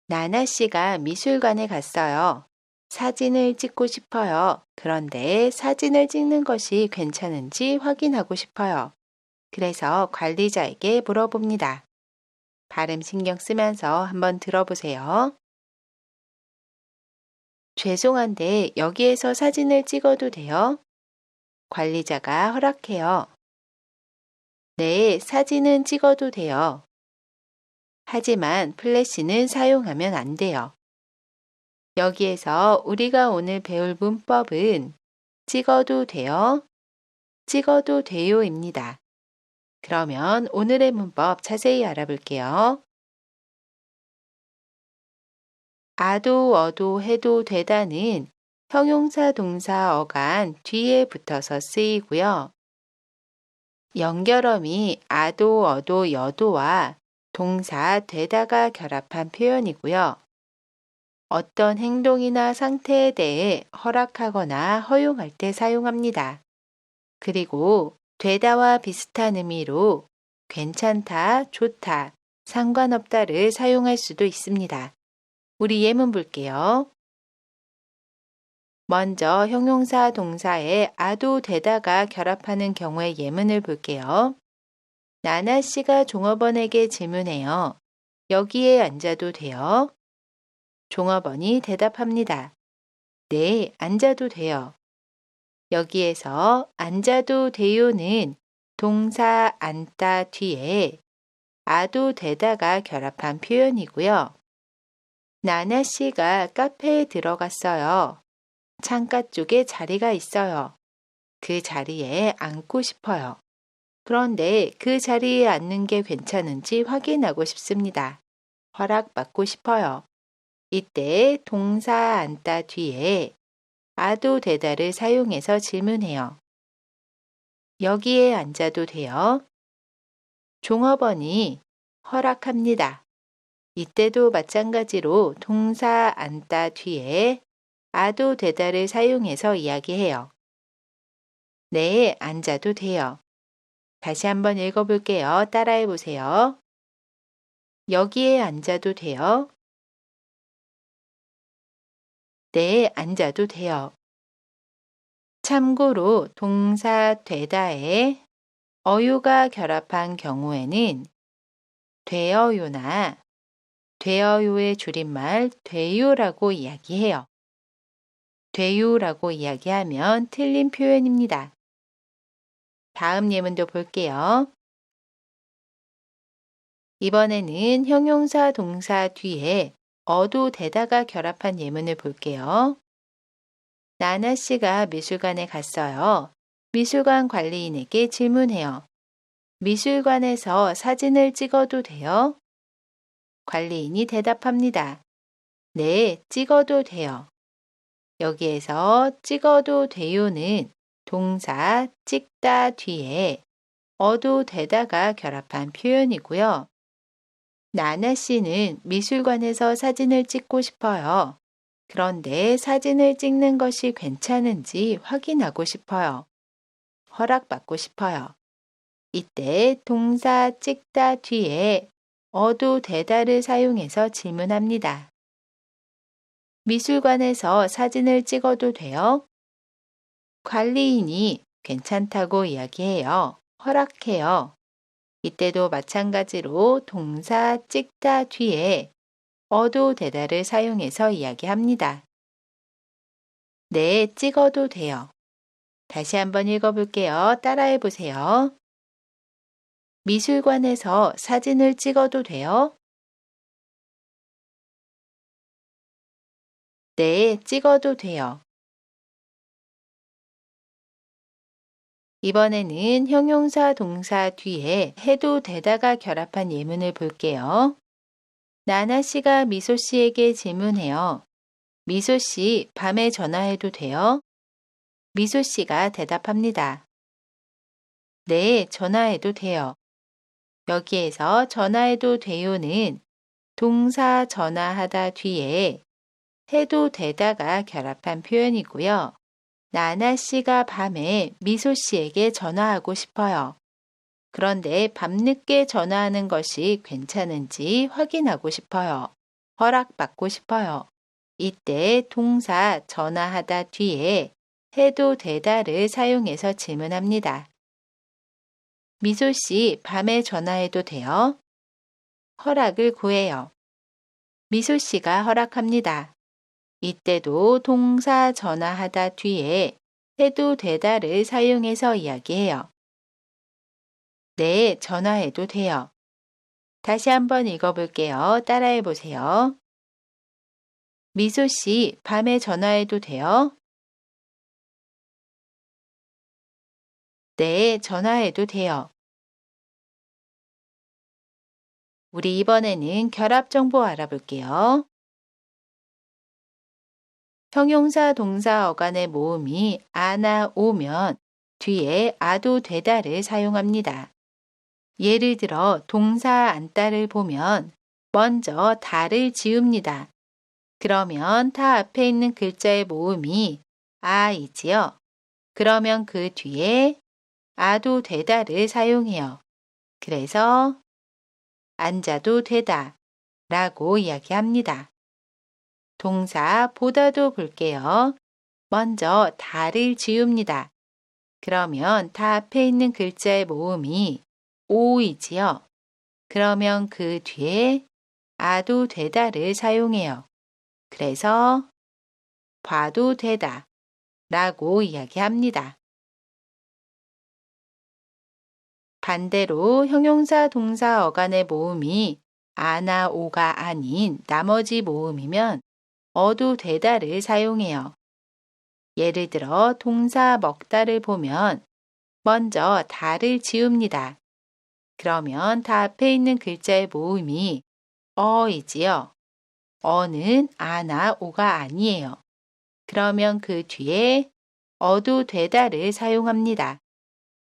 나나 씨가 미술관에 갔어요. 사진을 찍고 싶어요. 그런데 사진을 찍는 것이 괜찮은지 확인하고 싶어요. 그래서 관리자에게 물어봅니다. 발음 신경 쓰면서 한번 들어보세요. 죄송한데 여기에서 사진을 찍어도 돼요? 관리자가 허락해요. 네, 사진은 찍어도 돼요. 하지만 플래시는 사용하면 안 돼요. 여기에서 우리가 오늘 배울 문법은 찍어도 돼요? 찍어도 돼요입니다. 그러면 오늘의 문법 자세히 알아볼게요. 아도, 어도, 해도 되다는 형용사, 동사, 어간 뒤에 붙어서 쓰이고요. 연결어미 아도, 어도, 여도와 동사 되다가 결합한 표현이고요. 어떤 행동이나 상태에 대해 허락하거나 허용할 때 사용합니다. 그리고 되다와 비슷한 의미로 괜찮다, 좋다, 상관없다를 사용할 수도 있습니다. 우리 예문 볼게요. 먼저 형용사 동사에 아도 되다가 결합하는 경우의 예문을 볼게요. 나나 씨가 종업원에게 질문해요. 여기에 앉아도 돼요? 종업원이 대답합니다. 네, 앉아도 돼요. 여기에서 앉아도 돼요는 동사 앉다 뒤에 아도 되다가 결합한 표현이고요. 나나 씨가 카페에 들어갔어요. 창가 쪽에 자리가 있어요. 그 자리에 앉고 싶어요. 그런데 그 자리에 앉는 게 괜찮은지 확인하고 싶습니다. 허락받고 싶어요. 이때 동사 앉다 뒤에 아도 되다를 사용해서 질문해요. 여기에 앉아도 돼요? 종업원이 허락합니다. 이때도 마찬가지로 동사 앉다 뒤에 아도 되다를 사용해서 이야기해요. 네, 앉아도 돼요. 다시 한번 읽어볼게요. 따라해 보세요. 여기에 앉아도 돼요? 네, 앉아도 돼요. 참고로 동사 되다에 어유가 결합한 경우에는 되어요나 되어요의 줄임말 돼요라고 이야기해요. 돼요라고 이야기하면 틀린 표현입니다. 다음 예문도 볼게요. 이번에는 형용사 동사 뒤에 어도 되다가 결합한 예문을 볼게요. 나나 씨가 미술관에 갔어요. 미술관 관리인에게 질문해요. 미술관에서 사진을 찍어도 돼요? 관리인이 대답합니다. 네, 찍어도 돼요. 여기에서 찍어도 돼요는 동사 찍다 뒤에 어도 되다가 결합한 표현이고요. 나나 씨는 미술관에서 사진을 찍고 싶어요. 그런데 사진을 찍는 것이 괜찮은지 확인하고 싶어요. 허락받고 싶어요. 이때 동사 찍다 뒤에 어도 되다를 사용해서 질문합니다. 미술관에서 사진을 찍어도 돼요? 관리인이 괜찮다고 이야기해요. 허락해요. 이때도 마찬가지로 동사 찍다 뒤에 어도 되다를 사용해서 이야기합니다. 네, 찍어도 돼요. 다시 한번 읽어볼게요. 따라해 보세요. 미술관에서 사진을 찍어도 돼요? 네, 찍어도 돼요. 이번에는 형용사 동사 뒤에 해도 되다가 결합한 예문을 볼게요. 나나 씨가 미소 씨에게 질문해요. 미소 씨, 밤에 전화해도 돼요? 미소 씨가 대답합니다. 네, 전화해도 돼요. 여기에서 전화해도 돼요는 동사 전화하다 뒤에 해도 되다가 결합한 표현이고요. 나나 씨가 밤에 미소 씨에게 전화하고 싶어요. 그런데 밤늦게 전화하는 것이 괜찮은지 확인하고 싶어요. 허락받고 싶어요. 이때 동사 전화하다 뒤에 해도 되다를 사용해서 질문합니다. 미소 씨, 밤에 전화해도 돼요? 허락을 구해요. 미소 씨가 허락합니다. 이때도 동사 전화하다 뒤에 해도 되다를 사용해서 이야기해요. 네, 전화해도 돼요. 다시 한번 읽어볼게요. 따라해 보세요. 미소 씨, 밤에 전화해도 돼요? 네, 전화해도 돼요. 우리 이번에는 결합 정보 알아볼게요. 형용사 동사 어간의 모음이 아나 오면 뒤에 아도 되다를 사용합니다. 예를 들어 동사 안따를 보면 먼저 다를 지웁니다. 그러면 다 앞에 있는 글자의 모음이 아이지요. 그러면 그 뒤에 아도 되다를 사용해요. 그래서 앉아도 되다 라고 이야기합니다. 동사 보다도 볼게요. 먼저 다를 지웁니다. 그러면 다 앞에 있는 글자의 모음이 오이지요. 그러면 그 뒤에 아도 되다를 사용해요. 그래서 봐도 되다 라고 이야기합니다. 반대로 형용사 동사 어간의 모음이 아나 오가 아닌 나머지 모음이면 어도 되다를 사용해요. 예를 들어 동사 먹다를 보면 먼저 다를 지웁니다. 그러면 다 앞에 있는 글자의 모음이 어이지요. 어는 아나 오가 아니에요. 그러면 그 뒤에 어도 되다를 사용합니다.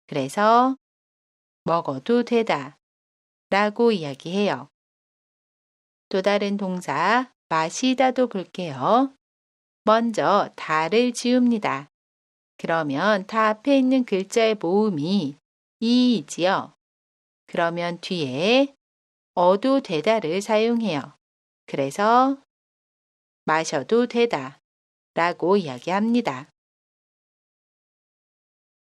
그래서 먹어도 되다 라고 이야기해요. 또 다른 동사 마시다도 볼게요. 먼저 다를 지웁니다. 그러면 다 앞에 있는 글자의 모음이 이이지요. 그러면 뒤에 어도 되다를 사용해요. 그래서 마셔도 되다 라고 이야기합니다.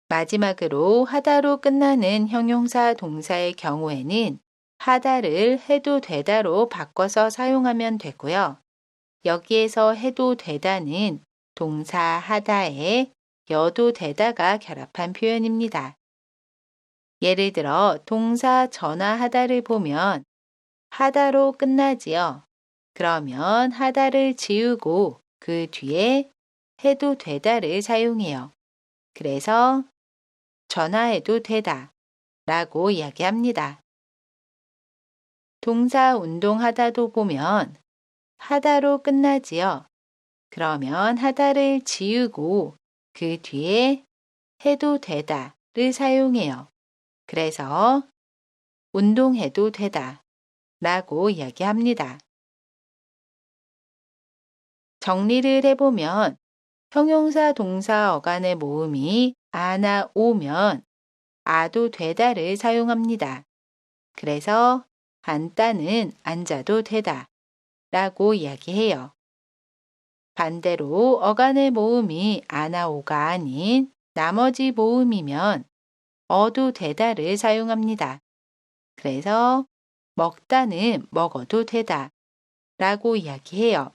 마지막으로 하다로 끝나는 형용사 동사의 경우에는 하다를 해도 되다로 바꿔서 사용하면 되고요. 여기에서 해도 되다는 동사 하다에 여도 되다가 결합한 표현입니다. 예를 들어 동사 전화하다를 보면 하다로 끝나지요. 그러면 하다를 지우고 그 뒤에 해도 되다를 사용해요. 그래서 전화해도 되다 라고 이야기합니다. 동사 운동하다도 보면 하다로 끝나지요. 그러면 하다를 지우고 그 뒤에 해도 되다를 사용해요. 그래서 운동해도 되다 라고 이야기합니다. 정리를 해보면 형용사 동사 어간의 모음이 아나 오면 아도 되다를 사용합니다. 그래서 앉다는 앉아도 되다 라고 이야기해요. 반대로 어간의 모음이 아나 오가 아닌 나머지 모음이면 어도 되다를 사용합니다. 그래서 먹다는 먹어도 되다 라고 이야기해요.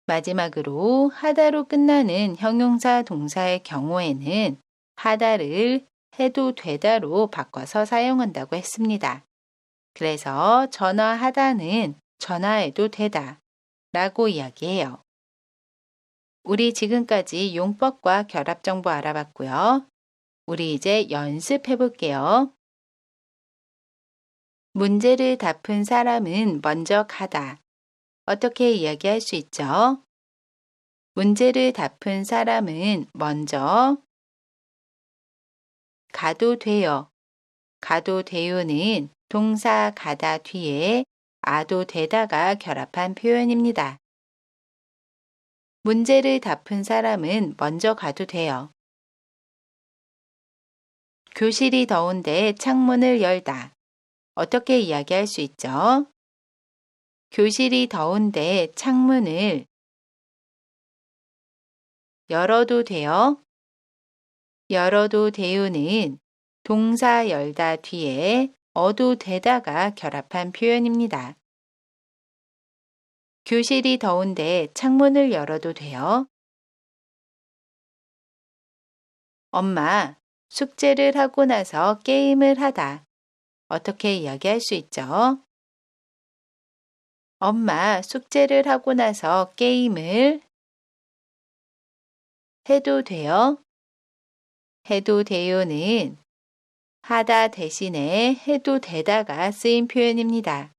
마지막으로 하다로 끝나는 형용사 동사의 경우에는 하다를 해도 되다로 바꿔서 사용한다고 했습니다. 그래서 전화하다는 전화해도 되다 라고 이야기해요. 우리 지금까지 용법과 결합 정보 알아봤고요. 우리 이제 연습해 볼게요. 문제를 다푼 사람은 먼저 가다. 어떻게 이야기할 수 있죠? 문제를 다푼 사람은 먼저 가도 돼요. 가도 돼요는 동사 가다 뒤에 아도 되다가 결합한 표현입니다. 문제를 다푼 사람은 먼저 가도 돼요. 교실이 더운데 창문을 열다. 어떻게 이야기할 수 있죠? 교실이 더운데 창문을 열어도 돼요? 열어도 돼요는 동사 열다 뒤에 어도 되다가 결합한 표현입니다. 교실이 더운데 창문을 열어도 돼요? 엄마, 숙제를 하고 나서 게임을 하다. 어떻게 이야기할 수 있죠? 엄마, 숙제를 하고 나서 게임을 해도 돼요? 해도 돼요는 하다 대신에 해도 되다가 쓰인 표현입니다.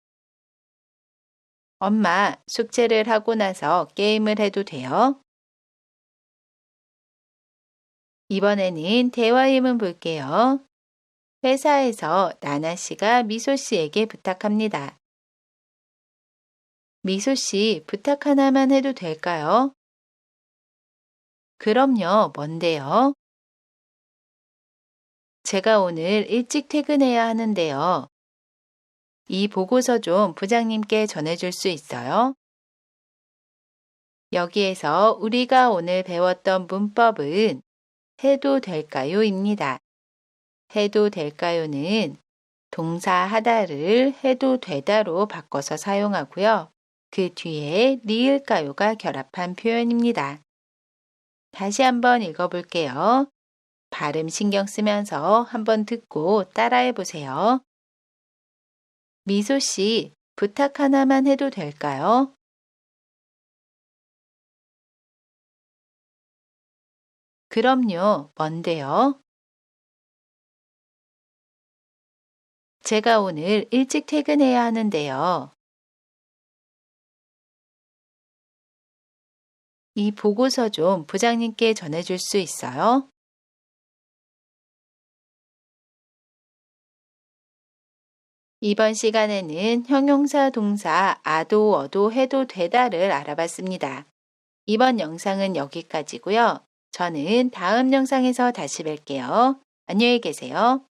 엄마, 숙제를 하고 나서 게임을 해도 돼요? 이번에는 대화의문 볼게요. 회사에서 나나 씨가 미소 씨에게 부탁합니다. 미소 씨, 부탁 하나만 해도 될까요? 그럼요, 뭔데요? 제가 오늘 일찍 퇴근해야 하는데요. 이 보고서 좀 부장님께 전해줄 수 있어요? 여기에서 우리가 오늘 배웠던 문법은 해도 될까요?입니다. 해도 될까요?는 동사 하다를 해도 되다로 바꿔서 사용하고요. 그 뒤에 리을까요가 결합한 표현입니다. 다시 한번 읽어볼게요. 발음 신경 쓰면서 한번 듣고 따라해 보세요. 미소 씨, 부탁 하나만 해도 될까요? 그럼요, 뭔데요? 제가 오늘 일찍 퇴근해야 하는데요. 이 보고서 좀 부장님께 전해줄 수 있어요? 이번 시간에는 형용사 동사 아도, 어도, 해도 되다를 알아봤습니다. 이번 영상은 여기까지고요. 저는 다음 영상에서 다시 뵐게요. 안녕히 계세요.